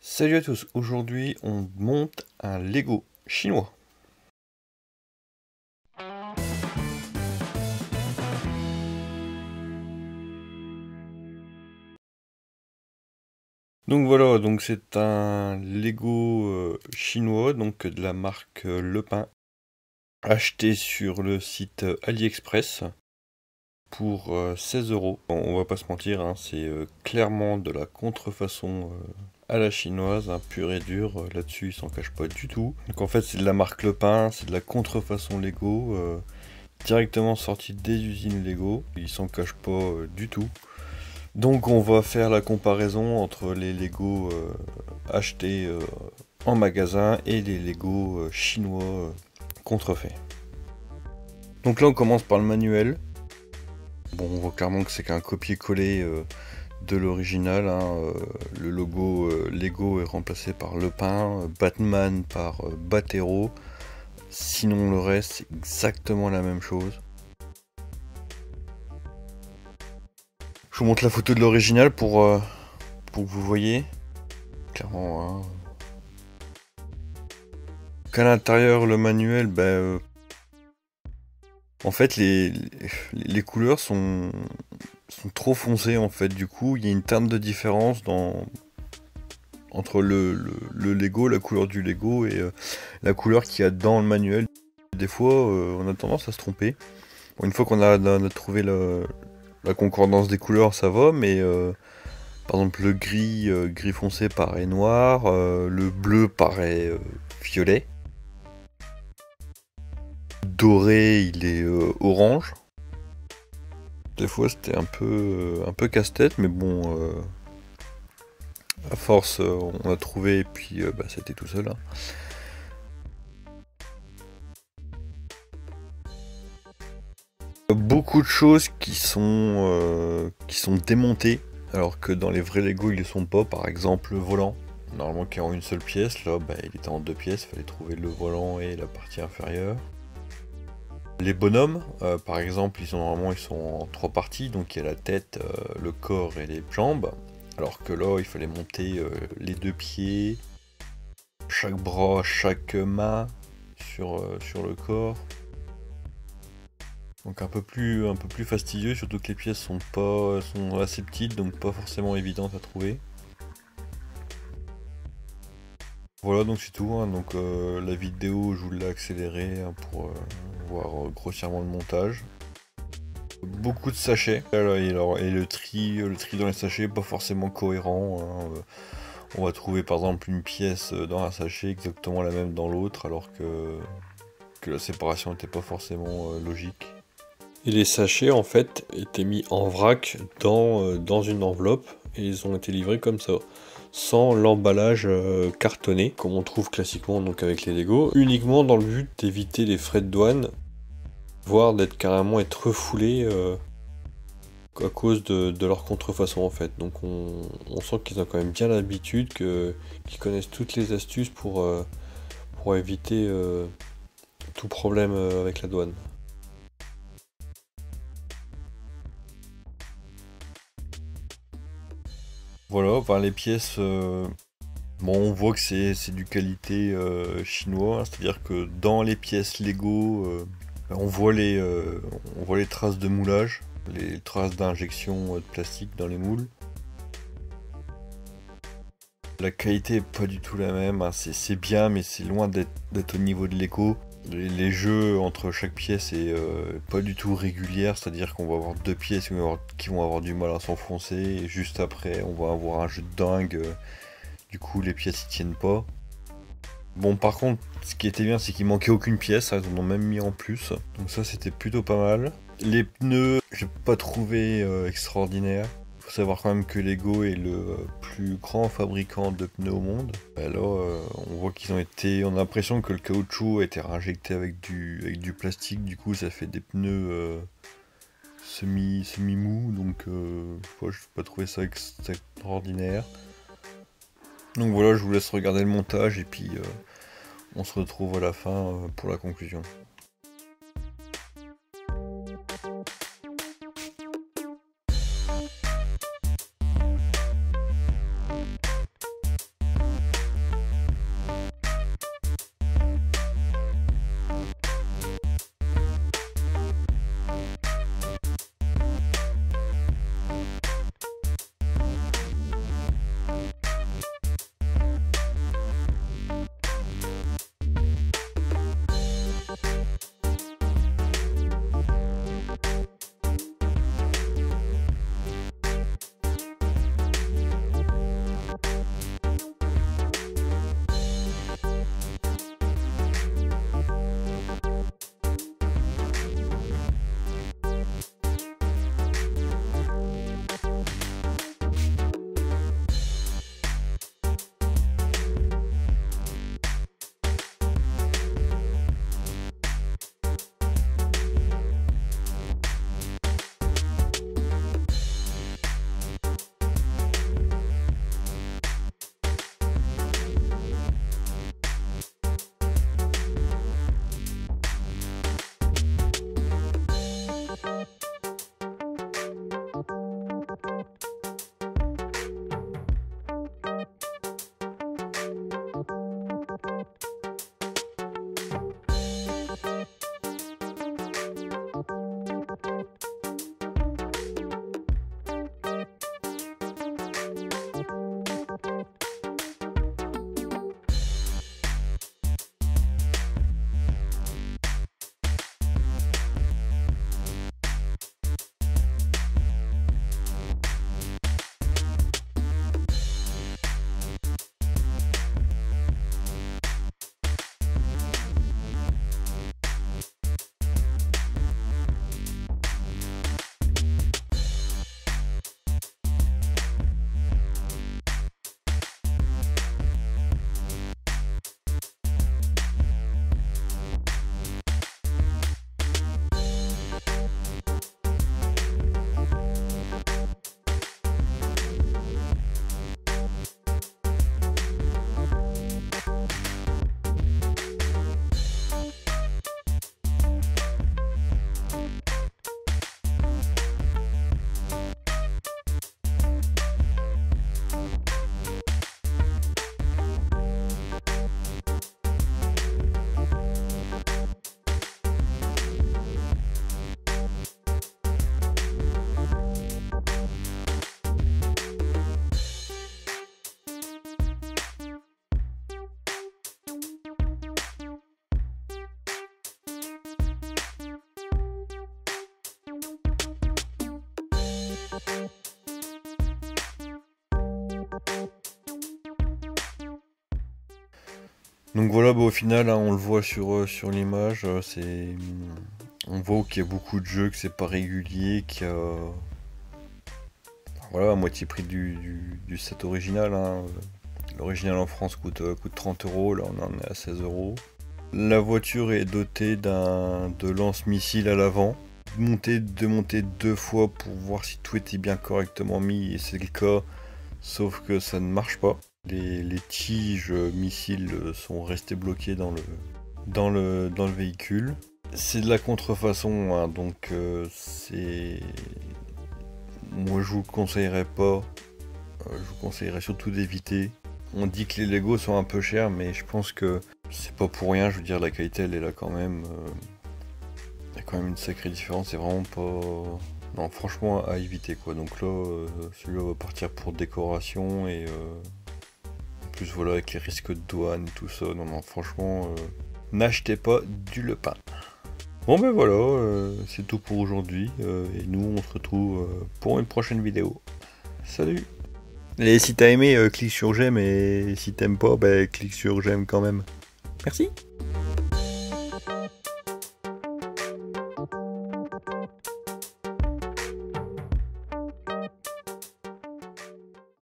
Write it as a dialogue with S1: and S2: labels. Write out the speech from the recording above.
S1: Salut à tous, aujourd'hui on monte un Lego chinois. Donc voilà, donc c'est un Lego chinois, donc de la marque Lepin, acheté sur le site AliExpress pour 16 €. Bon, on va pas se mentir, hein, c'est clairement de la contrefaçon à la chinoise, hein, pur et dur. Là-dessus, ils s'en cachent pas du tout. Donc en fait, c'est de la marque Lepin, c'est de la contrefaçon Lego, directement sorti des usines Lego. Ils s'en cachent pas du tout. Donc on va faire la comparaison entre les Lego achetés en magasin et les Lego chinois contrefaits. Donc là on commence par le manuel. Bon, on voit clairement que c'est qu'un copier-coller de l'original, hein. Le logo Lego est remplacé par Lepin, Batman par Battero. Sinon le reste c'est exactement la même chose. Je vous montre la photo de l'original pour que vous voyez. Clairement, hein. Qu'à l'intérieur, le manuel, en fait, les couleurs sont trop foncées, en fait. Du coup, il y a une teinte de différence entre le Lego, la couleur du Lego et la couleur qu'il y a dans le manuel. Des fois, on a tendance à se tromper. Bon, une fois qu'on a trouvé la concordance des couleurs, ça va, mais par exemple, le gris foncé paraît noir, le bleu paraît violet. Doré, il est orange. Des fois, c'était un peu casse-tête, mais bon, à force, on a trouvé et puis c'était tout seul, hein. Beaucoup de choses qui sont démontées, alors que dans les vrais Lego, ils ne sont pas. Par exemple, le volant. Normalement, qui est en une seule pièce, là, il était en deux pièces. Il fallait trouver le volant et la partie inférieure. Les bonhommes, par exemple, ils sont en trois parties, donc il y a la tête, le corps et les jambes. Alors que là, il fallait monter les deux pieds, chaque bras, chaque main sur le corps. Donc un peu plus fastidieux, surtout que les pièces sont assez petites, donc pas forcément évidentes à trouver. Voilà, donc c'est tout, hein. Donc la vidéo, je vous l'ai accélérée, hein, pour voir grossièrement le montage. Beaucoup de sachets, et le tri dans les sachets pas forcément cohérent, hein. On va trouver par exemple une pièce dans un sachet exactement la même dans l'autre, alors que la séparation n'était pas forcément logique. Et les sachets en fait étaient mis en vrac dans une enveloppe et ils ont été livrés comme ça, sans l'emballage cartonné comme on trouve classiquement donc avec les Lego, uniquement dans le but d'éviter les frais de douane, voire d'être carrément refoulés à cause de leur contrefaçon en fait. Donc on sent qu'ils ont quand même bien l'habitude, qu'ils connaissent toutes les astuces pour éviter tout problème avec la douane. Voilà, enfin les pièces, bon, on voit que c'est du qualité chinois, hein. C'est-à-dire que dans les pièces Lego, on voit les traces de moulage, les traces d'injection de plastique dans les moules. La qualité est pas du tout la même, hein. C'est bien, mais c'est loin d'être au niveau de Lego. Les jeux entre chaque pièce est pas du tout régulière, c'est-à-dire qu'on va avoir deux pièces qui vont avoir du mal à s'enfoncer, et juste après on va avoir un jeu de dingue, du coup les pièces y tiennent pas. Bon, par contre, ce qui était bien, c'est qu'il manquait aucune pièce, hein, ils en ont même mis en plus, donc ça c'était plutôt pas mal. Les pneus, j'ai pas trouvé extraordinaire. Faut savoir quand même que Lego est le plus grand fabricant de pneus au monde. Là, on voit on a l'impression que le caoutchouc a été réinjecté avec du plastique, du coup ça fait des pneus semi-mous, donc je n'ai pas trouvé ça extraordinaire. Donc voilà, je vous laisse regarder le montage et puis on se retrouve à la fin pour la conclusion. Donc voilà, bah, au final, hein, on le voit sur l'image, on voit qu'il y a beaucoup de jeux, que c'est pas régulier, qu'il y a... Voilà, à moitié prix du set original. Hein. L'original en France coûte 30 €, là on en est à 16 €. La voiture est dotée de lance-missile à l'avant. Démonter 2 fois pour voir si tout était bien correctement mis, et c'est le cas, sauf que ça ne marche pas. Les tiges missiles sont restées bloquées dans le véhicule. C'est de la contrefaçon, hein, donc c'est... Moi je vous le conseillerais pas, je vous conseillerais surtout d'éviter. On dit que les Lego sont un peu chers, mais je pense que c'est pas pour rien, je veux dire la qualité elle est là quand même. Il y a quand même une sacrée différence, c'est vraiment pas... Non franchement à éviter quoi, donc là celui-là va partir pour décoration et... En plus voilà avec les risques de douane et tout ça, non franchement n'achetez pas du Lepin. Bon ben voilà, c'est tout pour aujourd'hui, et nous on se retrouve pour une prochaine vidéo. Salut! Et si t'as aimé, clique sur j'aime, et si t'aimes pas, clique sur j'aime quand même. Merci!